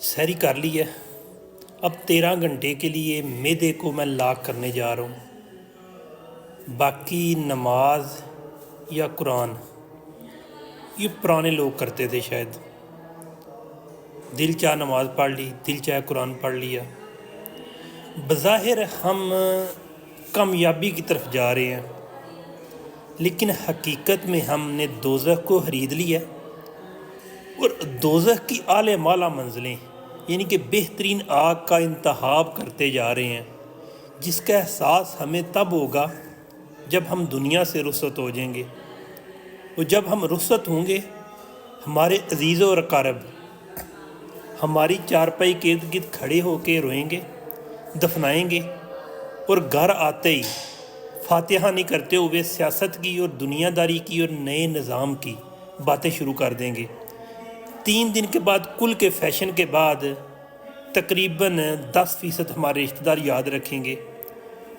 سحری کر لی ہے، اب 13 گھنٹے کے لیے معدے کو میں لاک کرنے جا رہا ہوں۔ باقی نماز یا قرآن یہ پرانے لوگ کرتے تھے، شاید دل چاہ نماز پڑھ لی، دل چاہ قرآن پڑھ لیا۔ بظاہر ہم کامیابی کی طرف جا رہے ہیں، لیکن حقیقت میں ہم نے دوزخ کو خرید لیا اور دوزخ کی اعلی معلی منزلیں یعنی کہ بہترین آگ کا انتخاب کرتے جا رہے ہیں، جس کا احساس ہمیں تب ہوگا جب ہم دنیا سے رخصت ہو جائیں گے۔ اور جب ہم رخصت ہوں گے، ہمارے عزیز و اقارب ہماری چارپائی کے ارد گرد کھڑے ہو کے روئیں گے، دفنائیں گے، اور گھر آتے ہی فاتحہ نہیں کرتے ہوئے سیاست کی اور دنیا داری کی اور نئے نظام کی باتیں شروع کر دیں گے۔ 3 دن کے بعد کل کے فیشن کے بعد تقریباً 10% ہمارے رشتہ دار یاد رکھیں گے،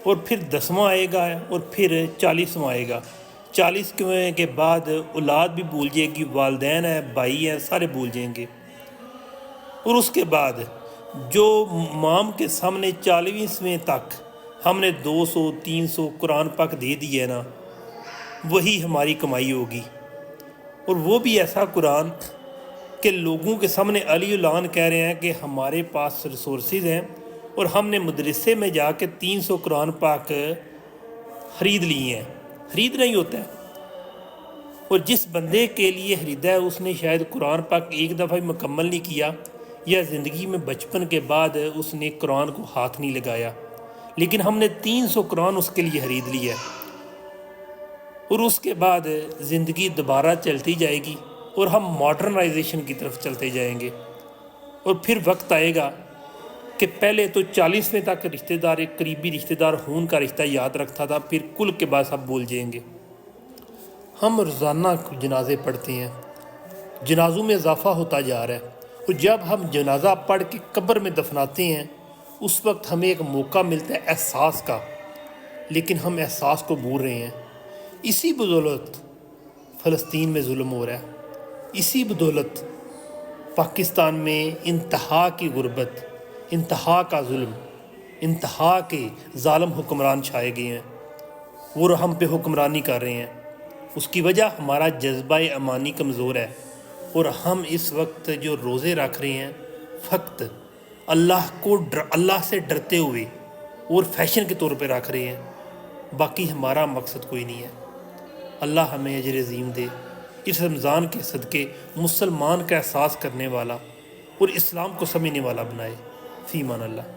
اور پھر 10واں آئے گا اور پھر 40واں آئے گا۔ 40 کے بعد اولاد بھی بھول جائے گی، والدین ہیں، بھائی ہیں، سارے بھول جائیں گے۔ اور اس کے بعد جو امام کے سامنے 40ویں تک ہم نے 200-300 قرآن پاک دے دیے نا، وہی ہماری کمائی ہوگی۔ اور وہ بھی ایسا قرآن کہ لوگوں کے سامنے علی اعلان کہہ رہے ہیں کہ ہمارے پاس ریسورسز ہیں اور ہم نے مدرسے میں جا کے 300 قرآن پاک خرید لیے ہیں۔ خریدنا ہی ہوتا ہے، اور جس بندے کے لیے خریدا ہے اس نے شاید قرآن پاک ایک دفعہ بھی مکمل نہیں کیا، یا زندگی میں بچپن کے بعد اس نے قرآن کو ہاتھ نہیں لگایا، لیکن ہم نے 300 قرآن اس کے لیے خرید لیا ہے۔ اور اس کے بعد زندگی دوبارہ چلتی جائے گی اور ہم ماڈرنائزیشن کی طرف چلتے جائیں گے، اور پھر وقت آئے گا کہ پہلے تو 40ویں تک رشتہ دار، ایک قریبی رشتہ دار خون کا رشتہ یاد رکھتا تھا، پھر کل کے بعد سب بھول جائیں گے۔ ہم روزانہ جنازے پڑھتے ہیں، جنازوں میں اضافہ ہوتا جا رہا ہے، اور جب ہم جنازہ پڑھ کے قبر میں دفناتے ہیں اس وقت ہمیں ایک موقع ملتا ہے احساس کا، لیکن ہم احساس کو بھول رہے ہیں۔ اسی بدولت فلسطین میں ظلم ہو رہا ہے، اسی بدولت پاکستان میں انتہا کی غربت، انتہا کا ظلم، انتہا کے ظالم حکمران چھائے گئے ہیں، وہ ہم پہ حکمرانی کر رہے ہیں۔ اس کی وجہ ہمارا جذبہ امانی کمزور ہے، اور ہم اس وقت جو روزے رکھ رہے ہیں فقط اللہ سے ڈرتے ہوئے اور فیشن کے طور پہ رکھ رہے ہیں، باقی ہمارا مقصد کوئی نہیں ہے۔ اللہ ہمیں اجر عظیم دے، اس رمضان کے صدقے مسلمان کا احساس کرنے والا اور اسلام کو سمجھنے والا بنائے۔ فی امان اللہ۔